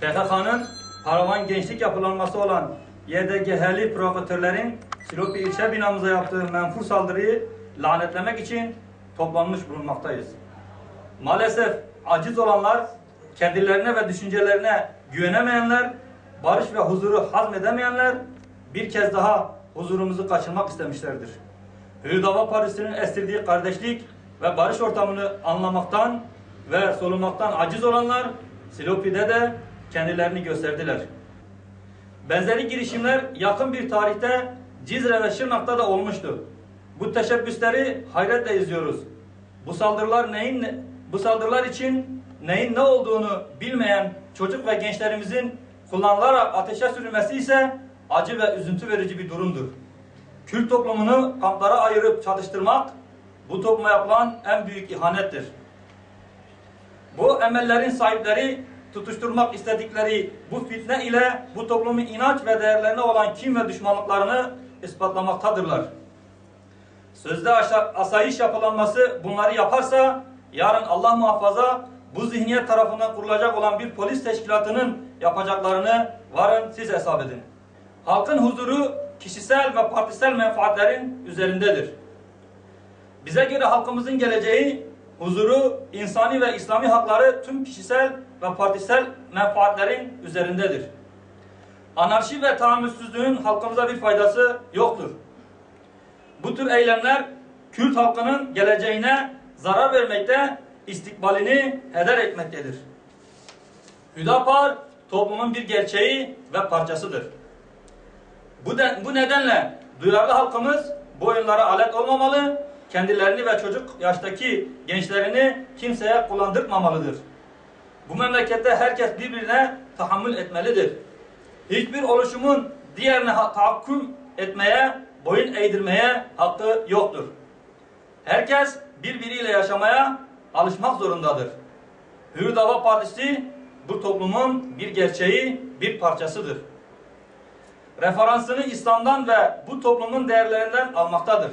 PKK'nın paravan gençlik yapılanması olan YDGH'li provokatörlerin Silopi ilçe binamıza yaptığı menfur saldırıyı lanetlemek için toplanmış bulunmaktayız. Maalesef aciz olanlar, kendilerine ve düşüncelerine güvenemeyenler, barış ve huzuru hazmedemeyenler bir kez daha huzurumuzu kaçırmak istemişlerdir. Hüdava Partisi'nin estirdiği kardeşlik ve barış ortamını anlamaktan ve solumaktan aciz olanlar Silopi'de de kendilerini gösterdiler. Benzeri girişimler yakın bir tarihte Cizre ve Şırnak'ta da olmuştu. Bu teşebbüsleri hayretle izliyoruz. Bu saldırılar için neyin ne olduğunu bilmeyen çocuk ve gençlerimizin kullanılarak ateşe sürülmesi ise acı ve üzüntü verici bir durumdur. Kürt toplumunu kamplara ayırıp çatıştırmak bu topluma yapılan en büyük ihanettir. Bu emellerin sahipleri tutuşturmak istedikleri bu fitne ile bu toplumun inanç ve değerlerine olan kin ve düşmanlıklarını ispatlamaktadırlar. Sözde asayiş yapılanması bunları yaparsa yarın Allah muhafaza bu zihniyet tarafından kurulacak olan bir polis teşkilatının yapacaklarını varın siz hesap edin. Halkın huzuru kişisel ve partisel menfaatlerin üzerindedir. Bize göre halkımızın geleceği, huzuru, insani ve İslami hakları tüm kişisel ve partisel menfaatlerin üzerindedir. Anarşi ve tahammülsüzlüğün halkımıza bir faydası yoktur. Bu tür eylemler Kürt halkının geleceğine zarar vermekte, istikbalini heder etmektedir. Hüdapar toplumun bir gerçeği ve parçasıdır. Bu nedenle duyarlı halkımız bu oyunlara alet olmamalı, kendilerini ve çocuk yaştaki gençlerini kimseye kullandırmamalıdır. Bu memlekette herkes birbirine tahammül etmelidir. Hiçbir oluşumun diğerine tahakküm etmeye, boyun eğdirmeye hakkı yoktur. Herkes birbiriyle yaşamaya alışmak zorundadır. Hür Dava Partisi bu toplumun bir gerçeği, bir parçasıdır. Referansını İslam'dan ve bu toplumun değerlerinden almaktadır.